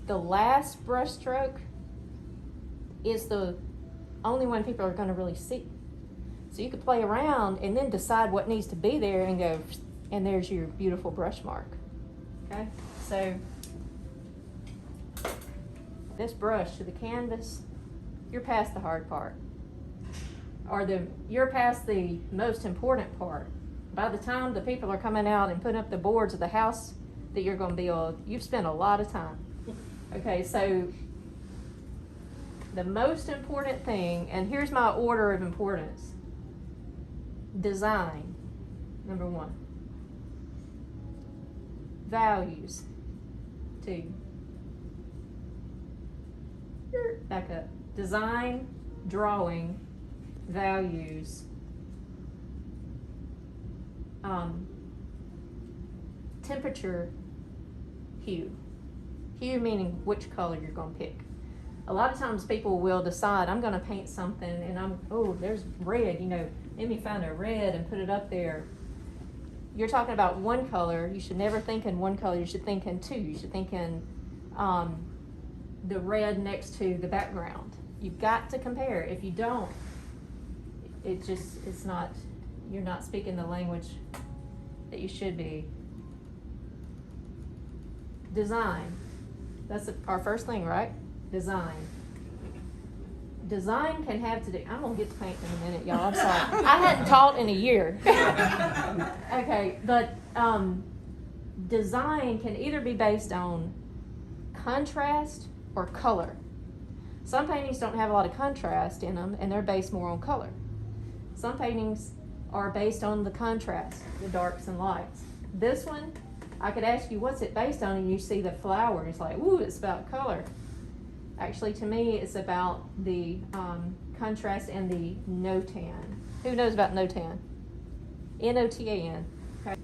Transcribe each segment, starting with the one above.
the last brush stroke is the only one people are going to really see. So you could play around and then decide what needs to be there and go, and there's your beautiful brush mark. Okay, so this brush to the canvas, you're past the hard part. Or you're past the most important part. By the time the people are coming out and putting up the boards of the house that you're going to build, you've spent a lot of time. Okay, so the most important thing, and here's my order of importance. Design, number 1. Values, 2. Back up. Design, drawing, values, temperature, hue. Hue meaning which color you're going to pick. A lot of times people will decide, I'm going to paint something and there's red, let me find a red and put it up there. You're talking about one color. You should never think in one color. You should think in 2. You should think in the red next to the background. You've got to compare. If you don't, you're not speaking the language that you should be. Design. That's our first thing, right? Design. Design can have to do, I'm gonna get to paint in a minute, y'all, I'm sorry. I hadn't taught in a year. Okay, but design can either be based on contrast or color. Some paintings don't have a lot of contrast in them and they're based more on color. Some paintings are based on the contrast, the darks and lights. This one, I could ask you what's it based on and you see the flower and it's like, ooh, it's about color. Actually, to me, it's about the contrast and the notan. Who knows about notan? N-O-T-A-N. Okay.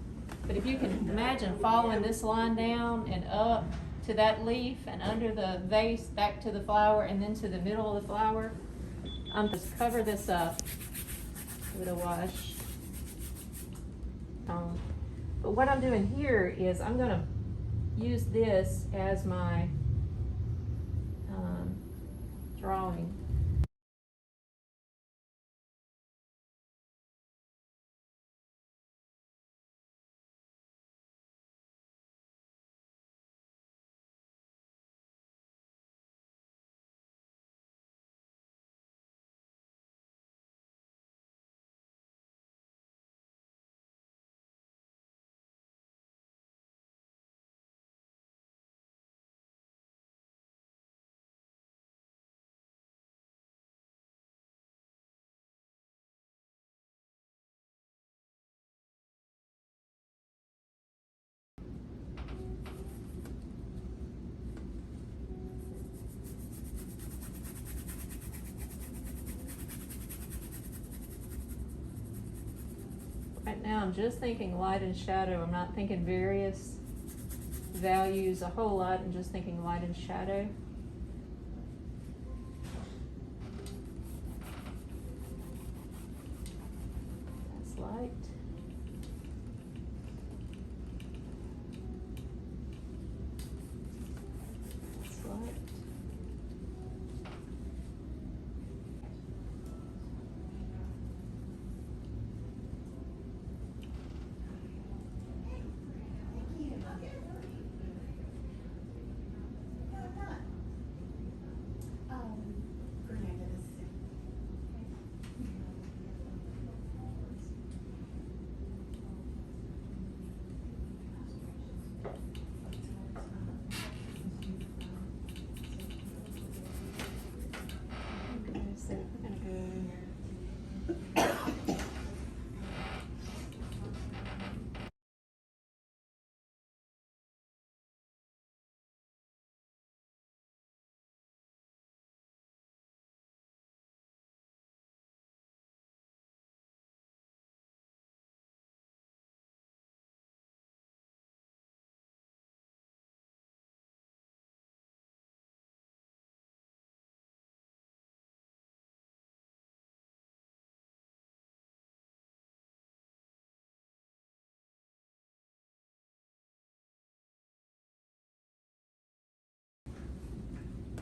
But if you can imagine following this line down and up to that leaf and under the vase, back to the flower, and then to the middle of the flower, I'm just cover this up with a wash. But what I'm doing here is I'm going to use this as my drawing. Right now I'm just thinking light and shadow. I'm not thinking various values a whole lot. I'm just thinking light and shadow. That's light. That's light.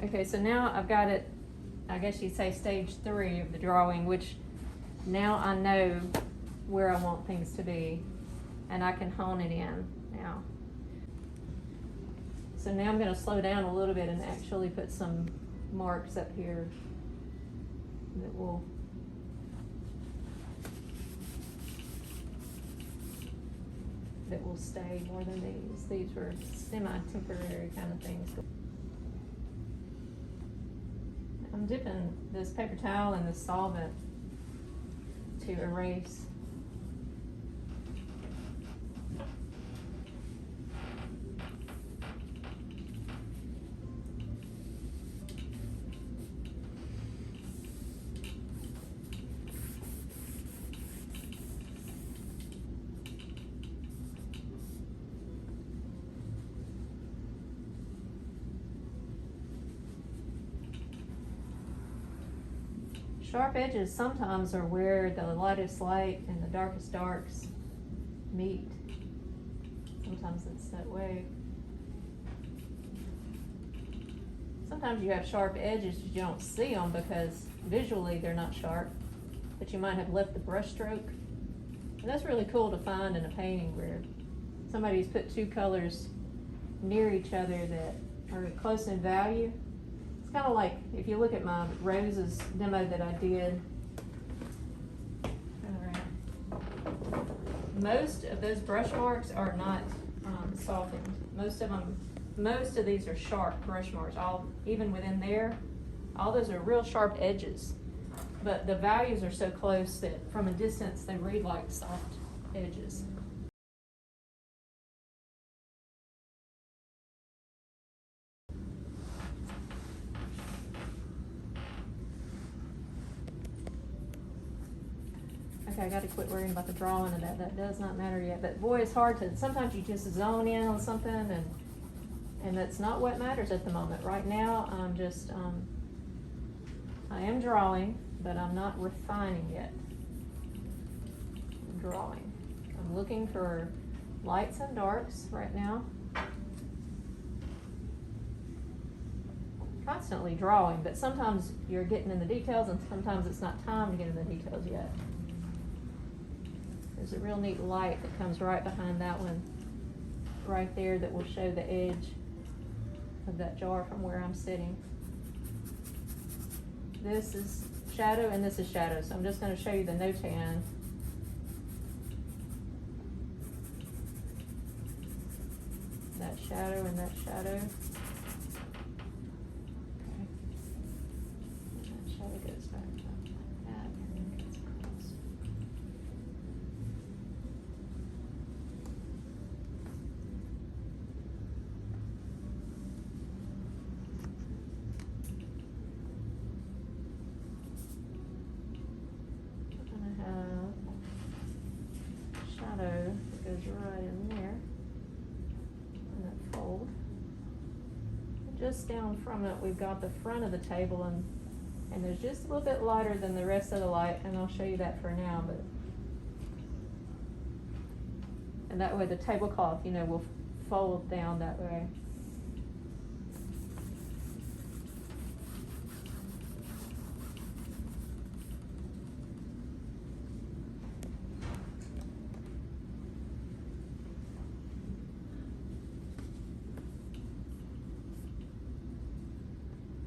Okay, so now I've got it, I guess you'd say stage 3 of the drawing, which now I know where I want things to be, and I can hone it in now. So now I'm gonna slow down a little bit and actually put some marks up here that will stay more than these. These were semi-temporary kind of things. I'm dipping this paper towel in the solvent to erase. Sharp edges sometimes are where the lightest light and the darkest darks meet. Sometimes it's that way. Sometimes you have sharp edges, you don't see them because visually they're not sharp, but you might have left the brush stroke. And that's really cool to find in a painting where somebody's put two colors near each other that are close in value. It's kind of like if you look at my roses demo that I did. Most of those brush marks are not softened. Most of these are sharp brush marks. Even within there, all those are real sharp edges. But the values are so close that from a distance they read like soft edges. Okay, I gotta quit worrying about the drawing of that. That does not matter yet. But boy, it's hard to, sometimes you just zone in on something and that's not what matters at the moment. Right now, I'm just, I am drawing, but I'm not refining yet. I'm drawing. I'm looking for lights and darks right now. Constantly drawing, but sometimes you're getting in the details and sometimes it's not time to get in the details yet. There's a real neat light that comes right behind that one, right there, that will show the edge of that jar from where I'm sitting. This is shadow and this is shadow, so I'm just going to show you the no-tan. That shadow and that shadow. Okay. And that shadow goes back up like that and then goes across. That goes right in there in that fold. And just down from it we've got the front of the table and there's just a little bit lighter than the rest of the light, and I'll show you that for now. But and that way the tablecloth, you know, will fold down that way.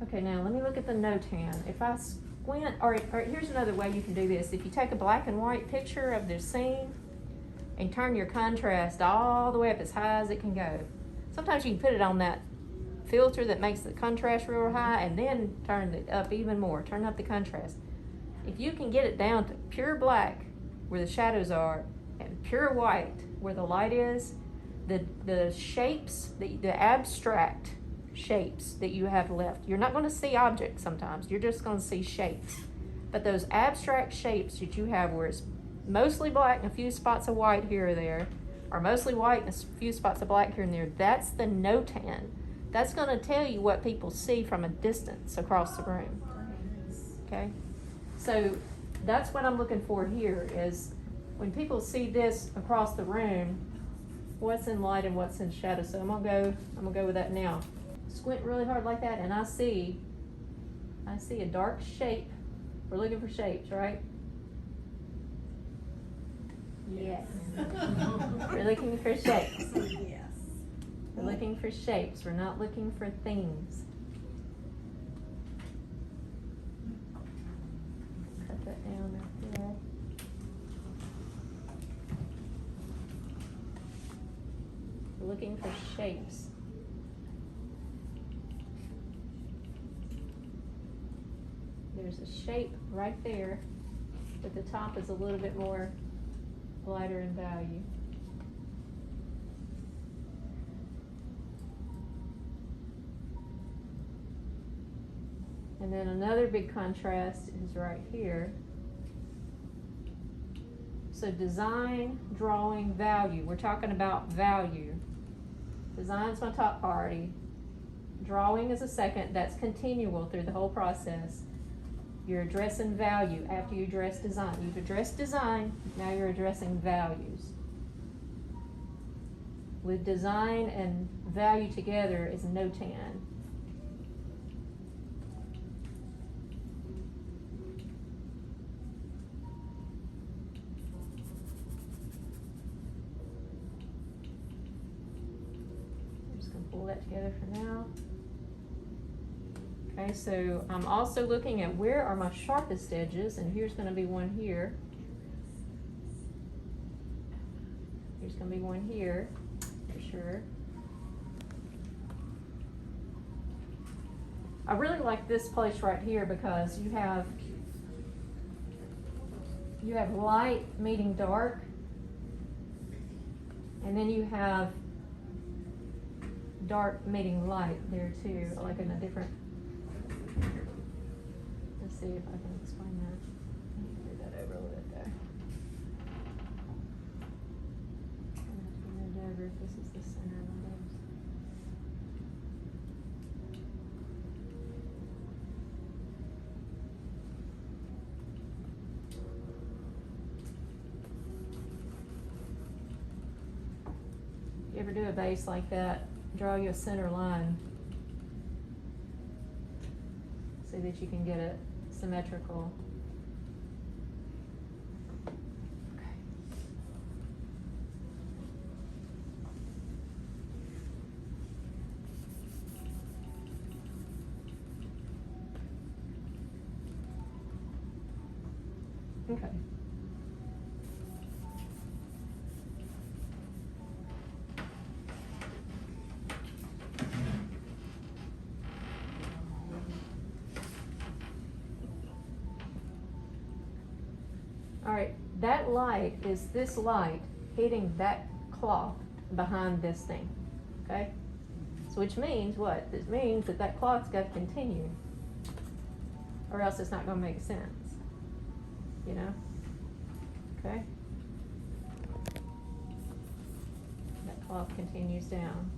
Okay, now let me look at the no-tan. If I squint, or here's another way you can do this. If you take a black and white picture of the scene and turn your contrast all the way up as high as it can go. Sometimes you can put it on that filter that makes the contrast real high and then turn it up even more, turn up the contrast. If you can get it down to pure black where the shadows are and pure white where the light is, the shapes, the abstract shapes that you have left. You're not going to see objects sometimes. You're just going to see shapes. But those abstract shapes that you have where it's mostly black and a few spots of white here or there, or mostly white and a few spots of black here and there, that's the no-tan. That's going to tell you what people see from a distance across the room. Okay? So that's what I'm looking for here is when people see this across the room, what's in light and what's in shadow. So I'm gonna go with that now. squint really hard like that and I see a dark shape. We're looking for shapes, right? Yes. We're looking for shapes. Yes. We're looking for shapes. We're not looking for things. Cut that down right there. We're looking for shapes. There's a shape right there, but the top is a little bit more lighter in value. And then another big contrast is right here. So design, drawing, value. We're talking about value. Design's my top priority. Drawing is a second. That's continual through the whole process. You're addressing value after you address design. You've addressed design, now you're addressing values. With design and value together is no tan. I'm just going to pull that together for now. Okay, so I'm also looking at where are my sharpest edges, and here's going to be one here. Here's going to be one here, for sure. I really like this place right here because you have light meeting dark, and then you have dark meeting light there too, like in a different. Let's see if I can explain that. Move that over a little bit there. I'm gonna have to move it over if this is the center of my nose. If you ever do a base like that, draw you a center line so that you can get it symmetrical. Okay. Okay. Alright, that light is this light hitting that cloth behind this thing, okay? So which means what? This means that that cloth's got to continue, or else it's not going to make sense, you know? Okay? That cloth continues down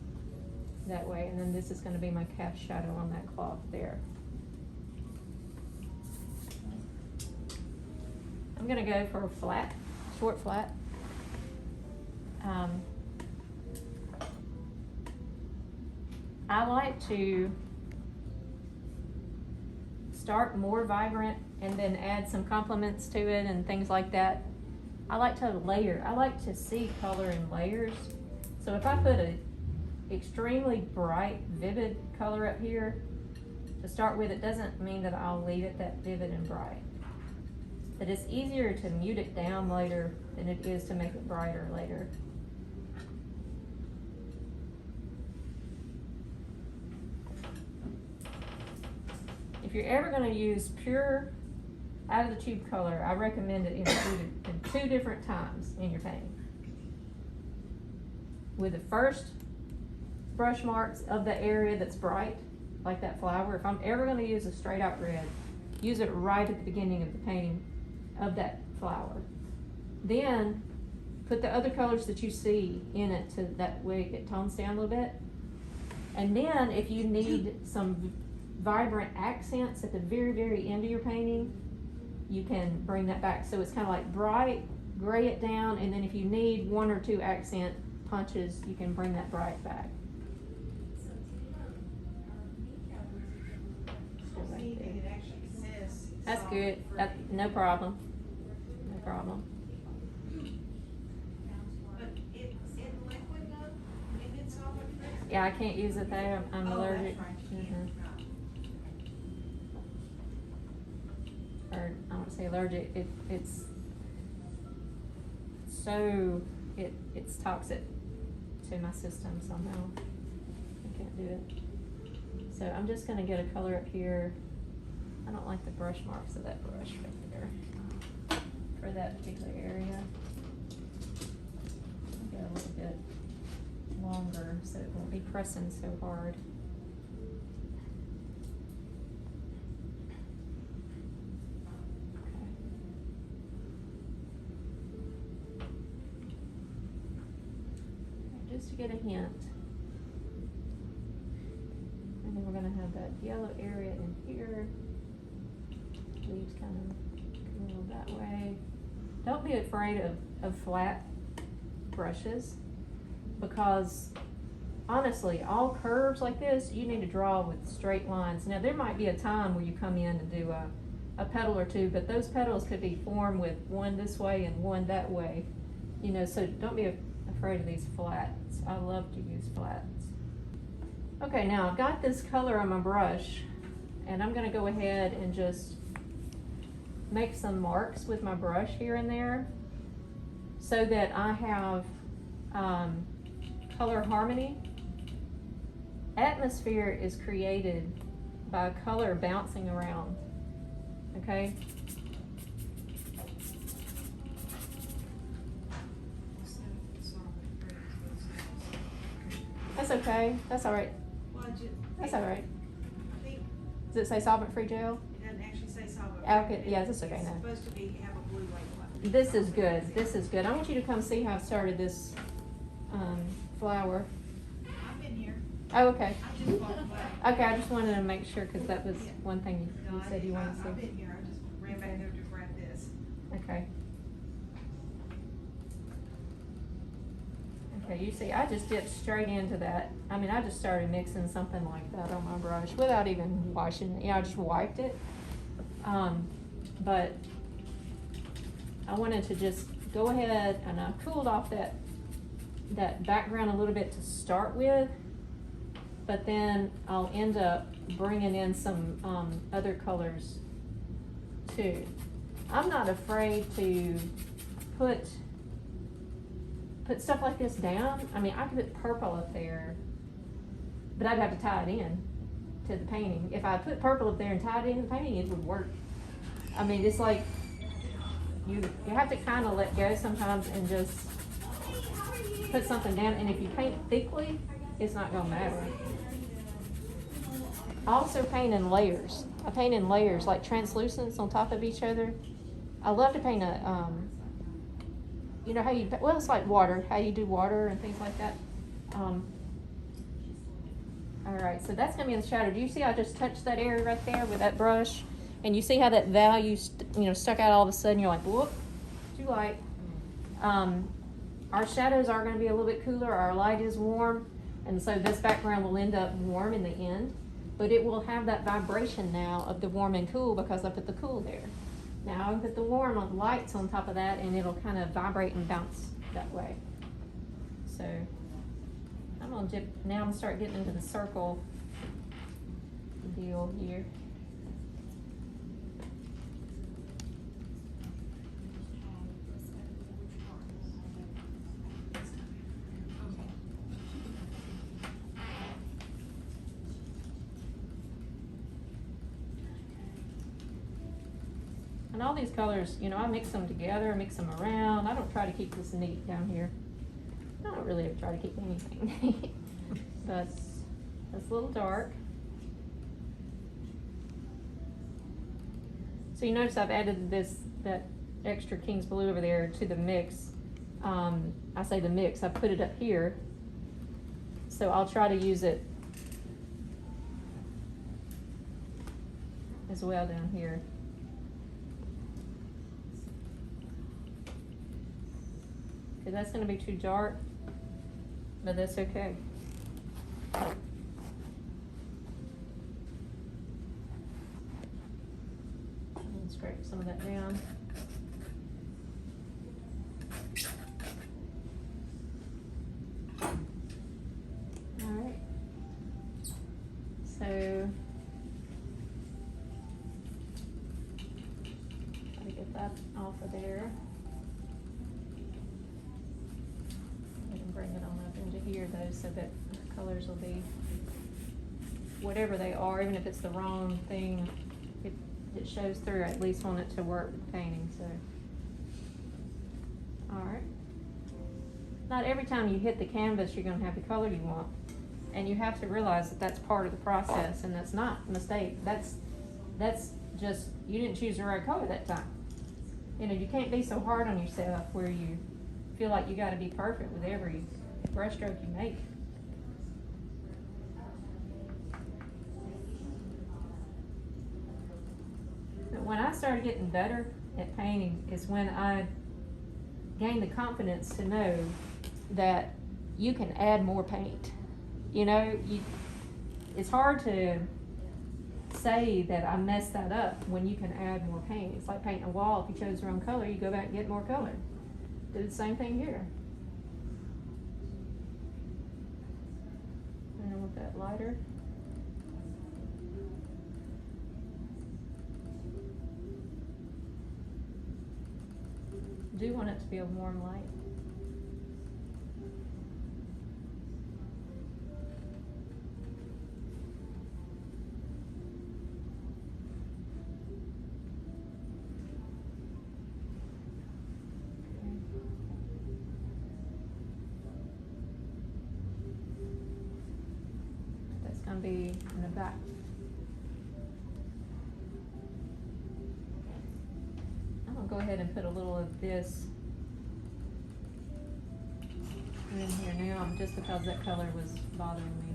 that way, and then this is going to be my cast shadow on that cloth there. I'm going to go for a flat, short flat. I like to start more vibrant and then add some complements to it and things like that. I like to layer. I like to see color in layers. So if I put a extremely bright, vivid color up here to start with, it doesn't mean that I'll leave it that vivid and bright. But it's easier to mute it down later than it is to make it brighter later. If you're ever going to use pure out of the tube color, I recommend it in two different times in your painting. With the first brush marks of the area that's bright, like that flower, if I'm ever going to use a straight out red, use it right at the beginning of the painting of that flower. Then put the other colors that you see in it to that way it tones down a little bit. And then if you need some vibrant accents at the very, very end of your painting, you can bring that back. So it's kind of like bright, gray it down, and then if you need one or two accent punches, you can bring that bright back. anything, it actually says. That's solvent good. free. No problem. No problem. But in liquid though, if it's solvent free. Yeah, I can't use it there. I'm Oh, allergic. that's right, you Mhm. can't, right. Or I don't say allergic. It's so it's toxic to my system somehow. I can't do it. So I'm just gonna get a color up here. I don't like the brush marks of that brush right there for that particular area. I'll get a little bit longer so it won't be pressing so hard. Okay. Just to get a hint. And then we're gonna have that yellow area in here. Leaves kind of go that way. Don't be afraid of flat brushes, because honestly, all curves like this, you need to draw with straight lines. Now, there might be a time where you come in and do a petal or two, but those petals could be formed with one this way and one that way. You know, so don't be afraid of these flats. I love to use flats. Okay, now I've got this color on my brush, and I'm gonna go ahead and just make some marks with my brush here and there so that I have color harmony. Atmosphere is created by color bouncing around, okay? That's okay, that's all right. Well, That's all right. I think Does it say solvent-free gel? it doesn't actually say solvent. Okay, yeah, that's okay It's now. supposed to be, have a blue label. This is good, this is good. I want you to come see how I've started this flower. I've been here. Oh, okay. I just walked away. Okay, I just wanted to make sure, because that was one thing No, you said you wanted to I've see. been here, I just ran back there to grab this. Okay. Okay, you see, I just dipped straight into that. I mean, I just started mixing something like that on my brush without even washing it. You know, I just wiped it. But I wanted to just go ahead, and I cooled off that background a little bit to start with, but then I'll end up bringing in some other colors too. I'm not afraid to put stuff like this down. I mean, I could put purple up there, but I'd have to tie it in to the painting. If I put purple up there and tied it in the painting, it would work. I mean, it's like you have to kind of let go sometimes and just put something down. And if you paint thickly, it's not gonna matter. I also paint in layers. I paint in layers, like translucents on top of each other. I love to paint you know how you, well, it's like water, how you do water and things like that. All right, so that's gonna be in the shadow. Do you see I just touched that area right there with that brush? And you see how that value, stuck out all of a sudden? You're like, whoop, too light. Our shadows are gonna be a little bit cooler. Our light is warm. And so this background will end up warm in the end, but it will have that vibration now of the warm and cool because I put the cool there. Now I can put the warm on lights on top of that, and it'll kind of vibrate and bounce that way. So I'm gonna start getting into the circle deal here. And all these colors, I mix them together, mix them around. I don't try to keep this neat down here. I don't really try to keep anything neat. But that's a little dark. So you notice I've added that extra King's Blue over there to the mix. I say the mix, I put it up here. So I'll try to use it as well down here. Okay, that's gonna be too dark, but that's okay. scrape some of that down. Alright. So, gotta get that off of there. I can bring it on up into here though, so that the colors will be whatever they are, even if it's the wrong thing, it shows through. I at least want it to work with the painting, so. Alright. Not every time you hit the canvas you're gonna have the color you want. And you have to realize that that's part of the process, and that's not a mistake. That's just, you didn't choose the right color that time. You know, you can't be so hard on yourself where you feel like you gotta be perfect with every brush stroke you make. But when I started getting better at painting is when I gained the confidence to know that you can add more paint. You know, it's hard to say that I messed that up when you can add more paint. It's like painting a wall. If you chose the wrong color, you go back and get more color. Do the same thing here. And I want that lighter. I do want it to be a warm light. That's going to be in the back. Go ahead and put a little of this in here now, just because that color was bothering me.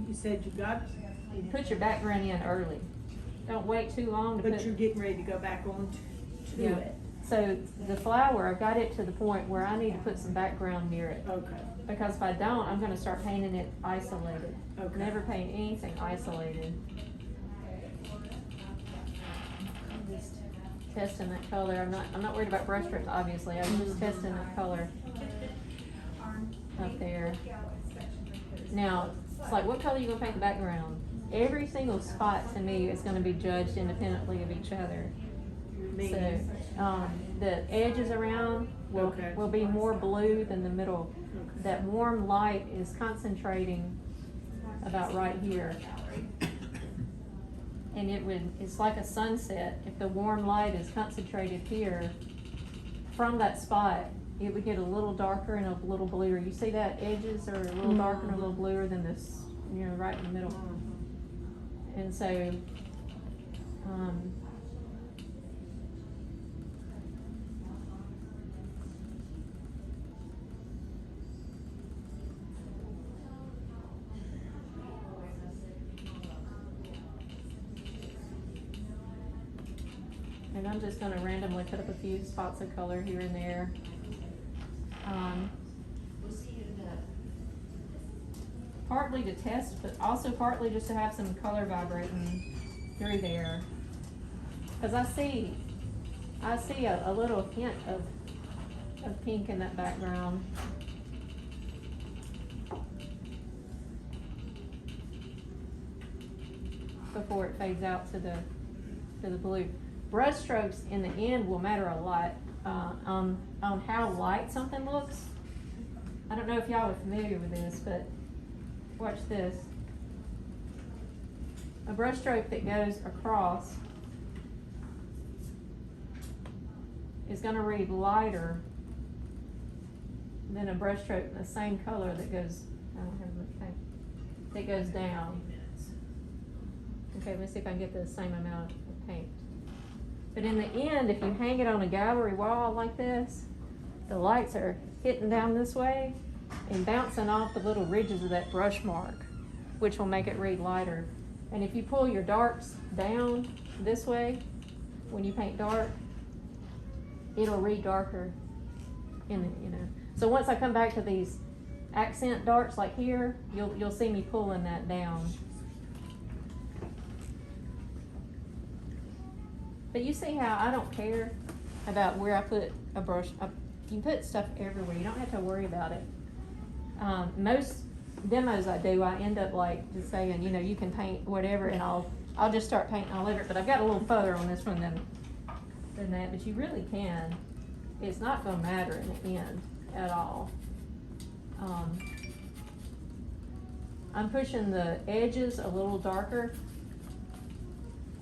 You said you got. You put your background in early. Don't wait too long to put. But you're getting ready to go back on to Yeah. it. So the flower, I've got it to the point where I need to put some background near it. Okay. Because if I don't, I'm gonna start painting it isolated. Okay. Never paint anything isolated. I'm just testing that color. I'm not worried about brush strokes, obviously. I'm just testing that color up there. Now, it's like, what color are you gonna paint the background? Every single spot to me is gonna be judged independently of each other. So, the edges around will be more blue than the middle. Okay. That warm light is concentrating about right here. And it's like a sunset. If the warm light is concentrated here, from that spot, it would get a little darker and a little bluer. You see that edges are a little darker and a little bluer than this, you know, right in the middle. And so, and I'm just gonna randomly put up a few spots of color here and there. Partly to test, but also partly just to have some color vibrating through there. Cause I see a little hint of pink in that background. Before it fades out to the blue. Brush strokes in the end will matter a lot on how light something looks. I don't know if y'all are familiar with this, but watch this. A brush stroke that goes across is going to read lighter than a brush stroke in the same color that goes, I don't have much paint, that goes down. Okay, let me see if I can get the same amount of paint. But in the end, if you hang it on a gallery wall like this, the lights are hitting down this way and bouncing off the little ridges of that brush mark, which will make it read lighter. And if you pull your darks down this way, when you paint dark, it'll read darker in the, you know. So once I come back to these accent darks like here, you'll see me pulling that down. But you see how I don't care about where I put a brush. You can put stuff everywhere. You don't have to worry about it. Most demos I do, I end up like just saying, you know, you can paint whatever, and I'll just start painting all over it. But I've got a little further on this one than that. But you really can. It's not going to matter in the end at all. I'm pushing the edges a little darker.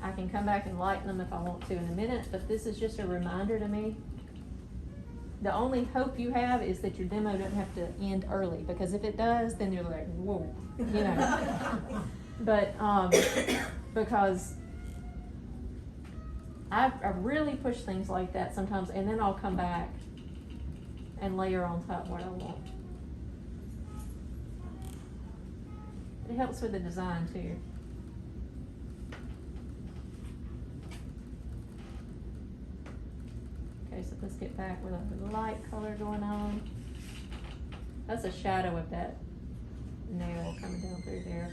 I can come back and lighten them if I want to in a minute, but this is just a reminder to me. The only hope you have is that your demo doesn't have to end early, because if it does, then you're like, whoa, you know. But because I really push things like that sometimes, and then I'll come back and layer on top what I want. It helps with the design too. Okay, so let's get back with a light color going on. That's a shadow of that nail coming down through there.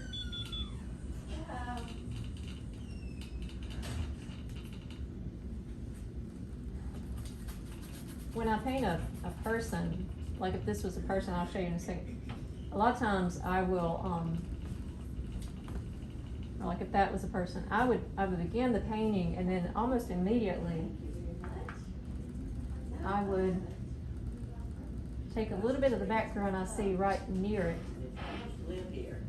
When I paint a person, like if this was a person, I'll show you in a second. A lot of times I will, like if that was a person, I would begin the painting, and then almost immediately I would take a little bit of the background I see right near it. I used to live here.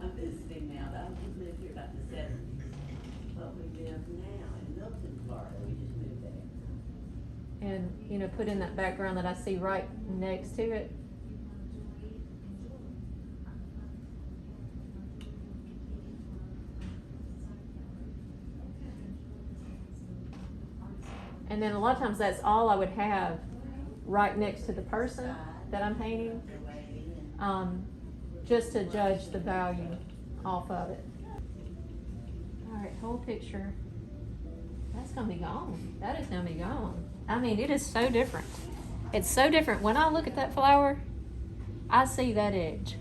I'm visiting now, but I just lived here about the 70s. But we live now in Milton, Florida. We just moved there. And, you know, put in that background that I see right next to it. And then a lot of times that's all I would have right next to the person that I'm painting, just to judge the value off of it. All right, whole picture. That's gonna be gone. That is gonna be gone. I mean, it is so different. It's so different. When I look at that flower, I see that edge.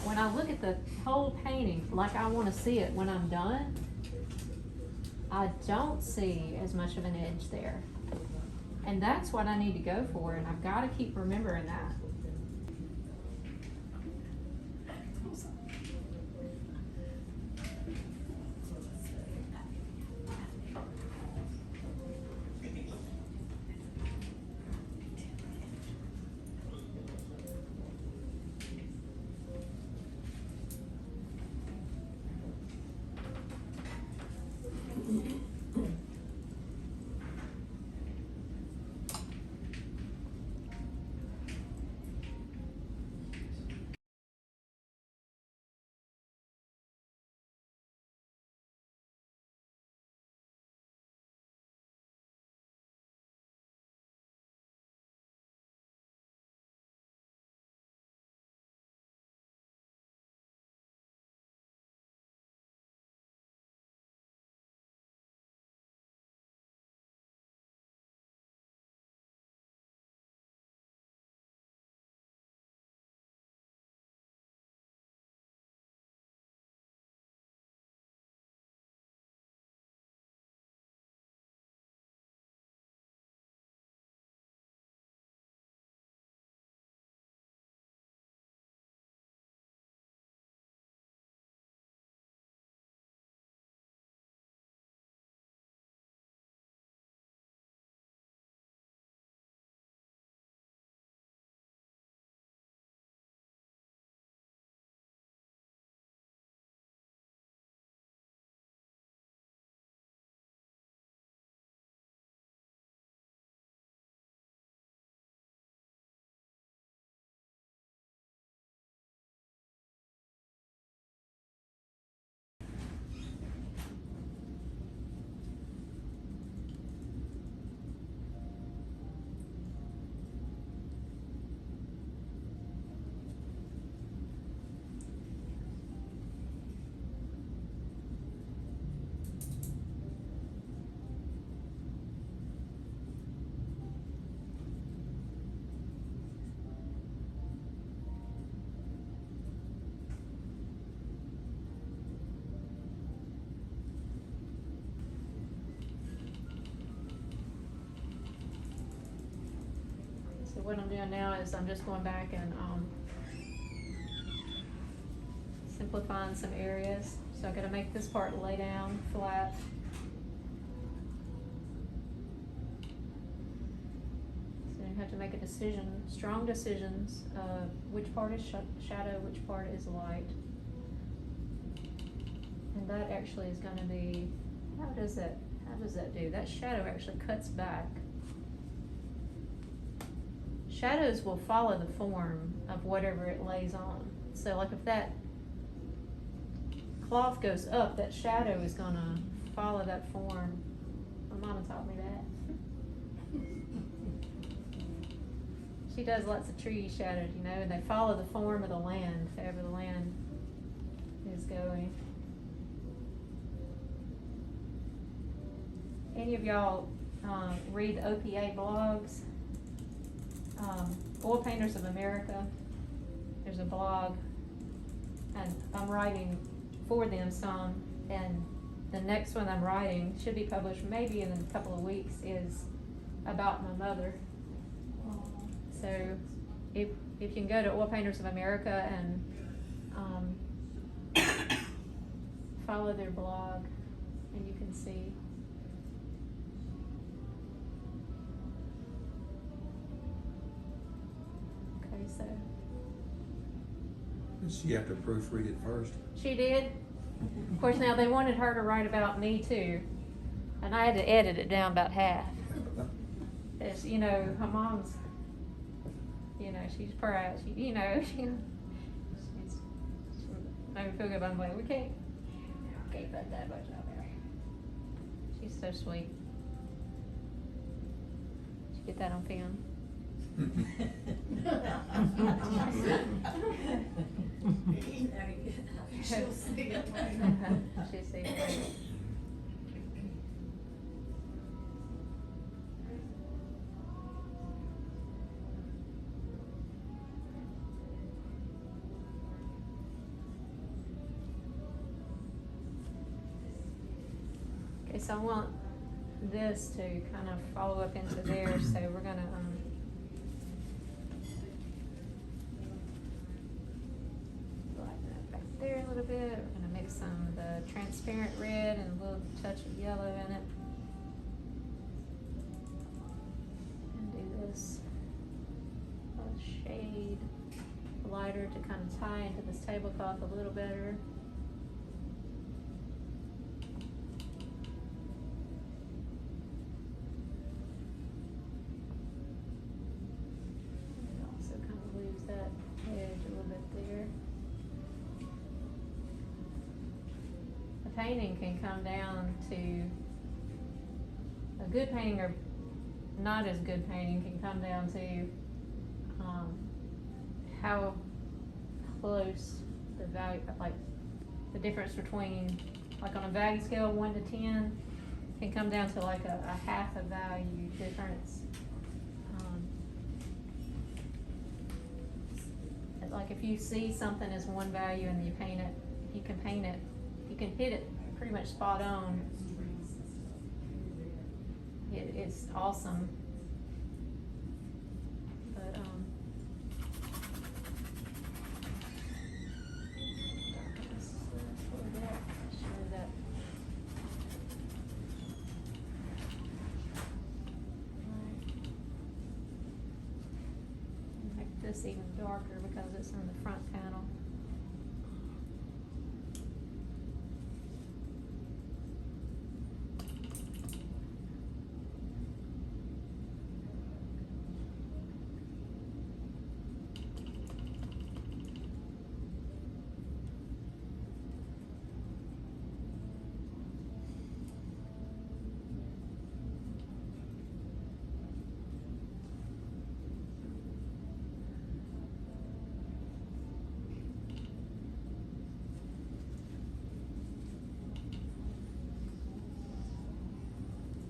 When I look at the whole painting, like I wanna see it when I'm done, I don't see as much of an edge there. And that's what I need to go for, and I've got to keep remembering that. what I'm doing now is I'm just going back and, simplifying some areas. So I'm gonna make this part lay down flat. So you have to make a decision, strong decisions of which part is shadow, which part is light. And that actually is gonna be, how does that do? That shadow actually cuts back. Shadows will follow the form of whatever it lays on. So like if that cloth goes up, that shadow is gonna follow that form. My mama taught me that. She does lots of tree shadows, you know, and they follow the form of the land, however the land is going. Any of y'all read the OPA blogs? Oil Painters of America. There's a blog, and I'm writing for them some, and the next one I'm writing should be published maybe in a couple of weeks, is about my mother. So if you can go to Oil Painters of America and follow their blog, and you can see. Okay, so. Does she have to proofread it first? She did. Of course, now they wanted her to write about me too, and I had to edit it down about half. It's, you know, her mom's, you know, she's proud. She, you know, she made me feel good. But I'm like, we can't put that much out there. She's so sweet. Did you get that on film? She'll see it later. She'll see it later. Okay, so I want this to kind of follow up into there, so we're gonna, lighten that back there a little bit. We're gonna mix some of the transparent red and a little touch of yellow in it. And do this a shade lighter to kind of tie into this tablecloth a little better. Painting can come down to, a good painting or not as good painting can come down to how close the value, like the difference between, like on a value scale 1 to 10, can come down to like a half a value difference. Like if you see something as one value and you paint it, you can paint it, you can hit it pretty much spot on. It's awesome. But show that. Make this even darker because it's in the front panel.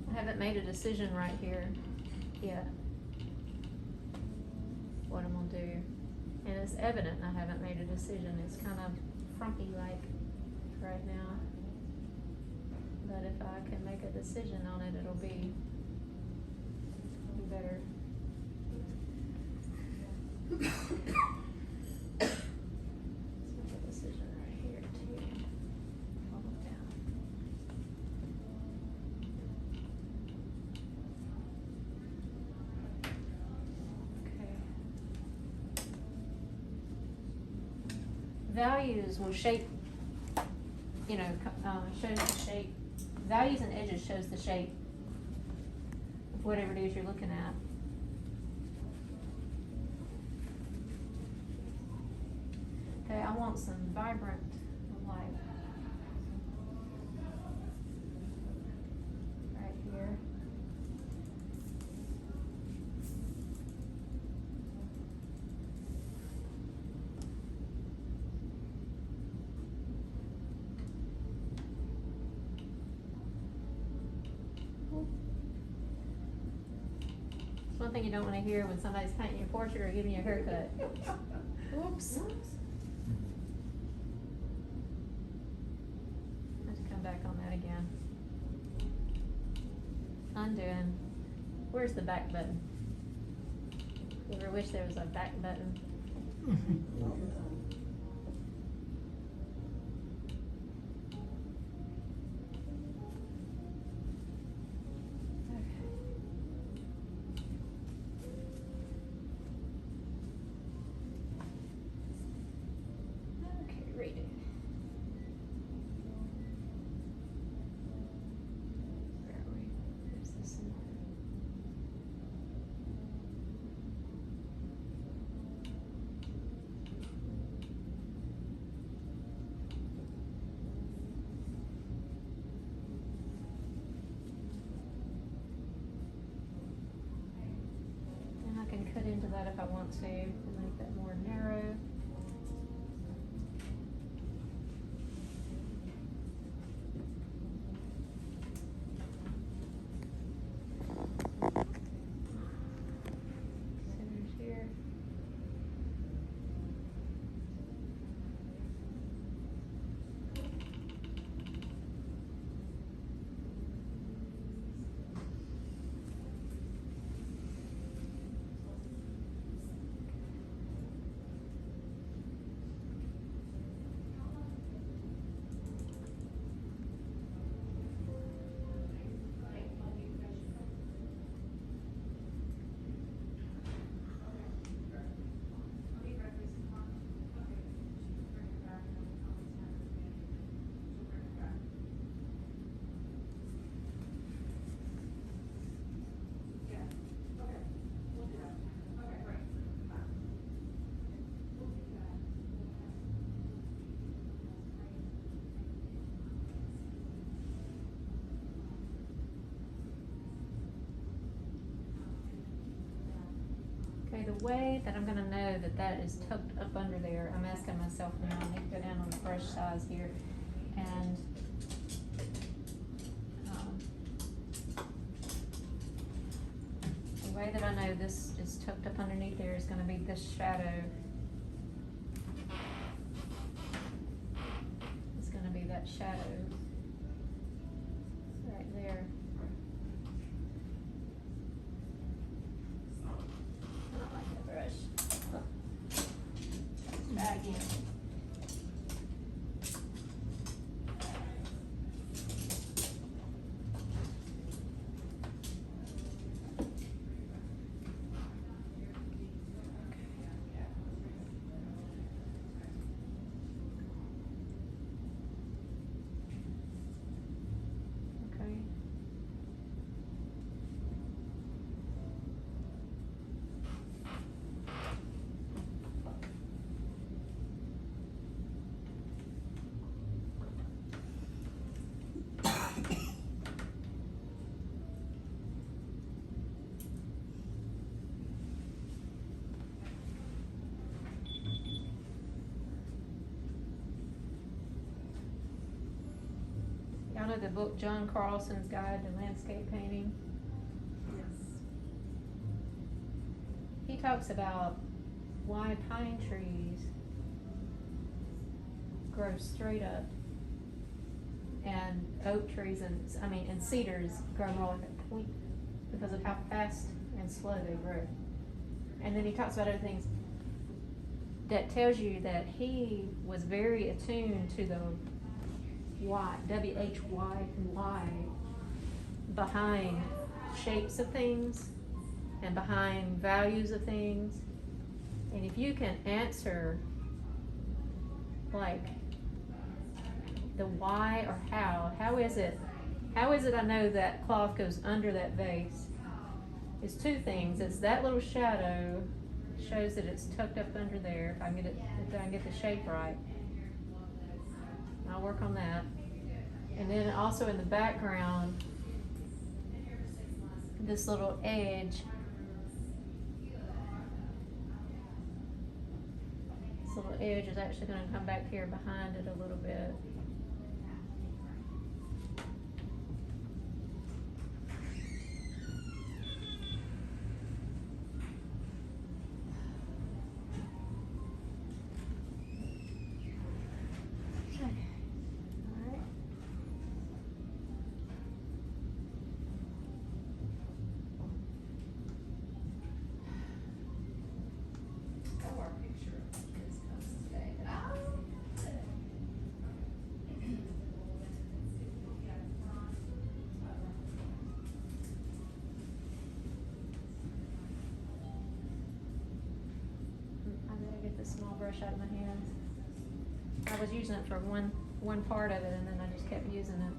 I haven't made a decision right here yet what I'm gonna do, and it's evident I haven't made a decision. It's kind of frumpy like right now, but if I can make a decision on it, it'll be better. make a decision right here too. Hold it down. Okay. Values will shape, shows the shape. Values and edges shows the shape of whatever it is you're looking at. Okay, I want some vibrant light. Right here. It's one thing you don't want to hear when somebody's painting your portrait or giving you a haircut. Oops. Let's come back on that again. Undoing. Where's the back button? You ever wish there was a back button? Okay, read it. Where are we? Where's this in? And I can cut into that if I want to make that more narrow. Centers here. Okay, the way that I'm gonna know that that is tucked up under there, I'm asking myself now, I need to go down on the brush size here, and, the way that I know this is tucked up underneath there is gonna be this shadow. It's gonna be that shadow right there. I don't like that brush. Try again. Okay. Y'all know the book John Carlson's Guide to Landscape Painting? Yes. He talks about why pine trees grow straight up and oak trees and cedars grow more like a point because of how fast and slow they grow. And then he talks about other things. that tells you that he was very attuned to the why, WHY, behind shapes of things and behind values of things. And if you can answer like the why or how is it I know that cloth goes under that vase? It's two things. It's that little shadow shows that it's tucked up under there. If I can get the shape right, I'll work on that. And then also in the background, this little edge. This little edge is actually going to come back here behind it a little bit. Small brush out of my hands. I was using it for one part of it, and then I just kept using it.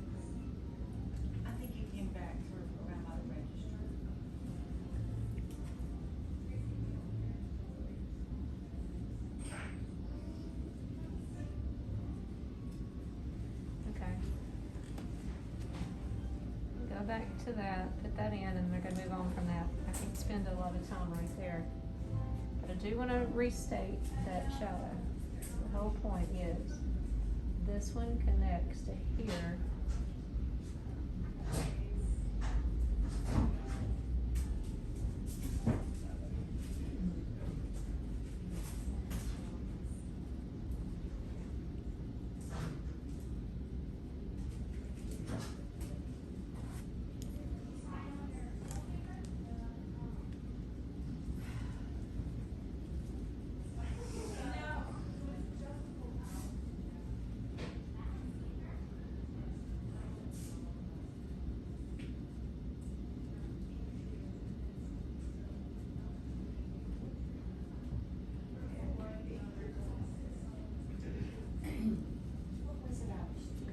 I think you came back for around by the register. Okay. Go back to that, put that in, and we're gonna move on from that. I can spend a lot of time right there. But I do want to restate that shadow. The whole point is this one connects to here.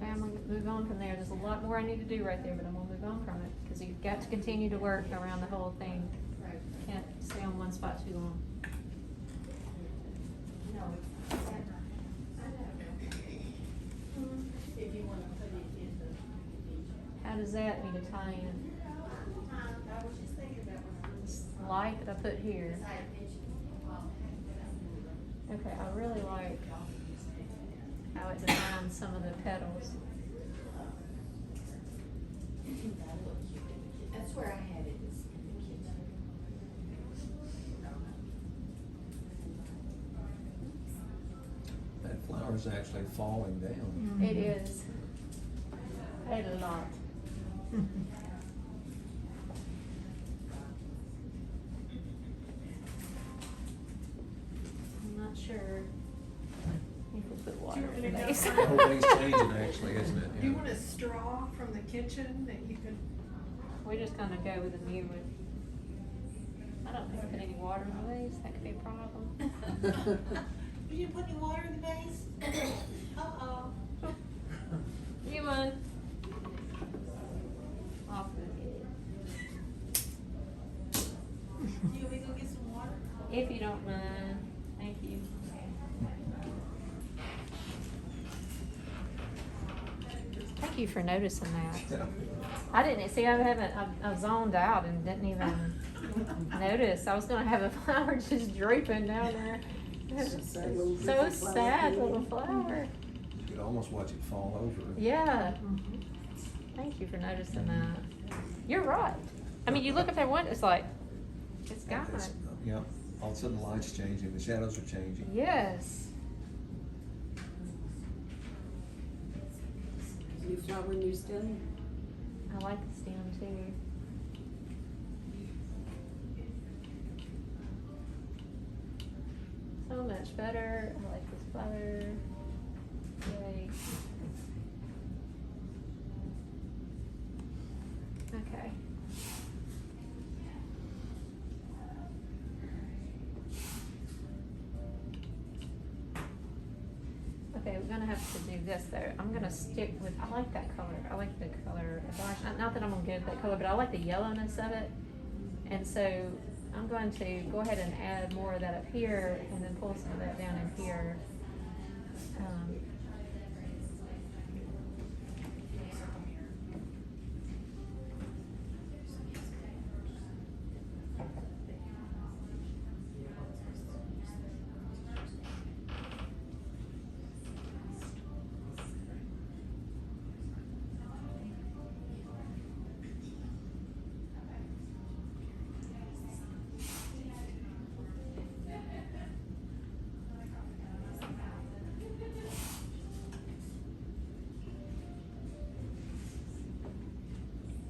I'm gonna move on from there. There's a lot more I need to do right there, but I'm gonna move on from it, because you've got to continue to work around the whole thing. Can't stay on one spot too long. If you wanna put it in the. How does that need to tie in? I was just thinking about when This light that I put here. Okay, I really like how it defines some of the petals. That's where I had it, is in the kitchen. That flower's actually falling down. It is. A lot. I'm not sure if we'll put water Do you in want me to these. go? The whole thing's changing actually, isn't it? Do you Yeah. want a straw from the kitchen that you could? We're just gonna go with the new one. I don't think I put any water in the vase. That could be a problem. You didn't put any water in the vase? Uh-oh. New one. Off with it. You want me to go get some water? If you don't mind. Thank you. Thank you for noticing that. I didn't see. I zoned out and didn't even notice. I was gonna have a flower just drooping down there. So sad, little flower. You could almost watch it fall over. Yeah. Thank you for noticing that. You're right. I mean, you look up there one, it's like, it's gone. Yeah, all of a sudden the light's changing, the shadows are changing. Yes. New flower, new stem. I like the stem too. So much better. I like this color. Yay. Okay. Okay, we're gonna have to do this though. I'm gonna stick with, I like that color. I like the color, gosh, not that I'm gonna get that color, but I like the yellowness of it. And so I'm going to go ahead and add more of that up here and then pull some of that down in here.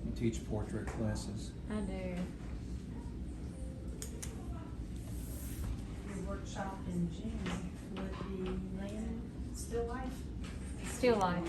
You teach portrait classes. I do. Your workshop in June would be land, still life. Still life.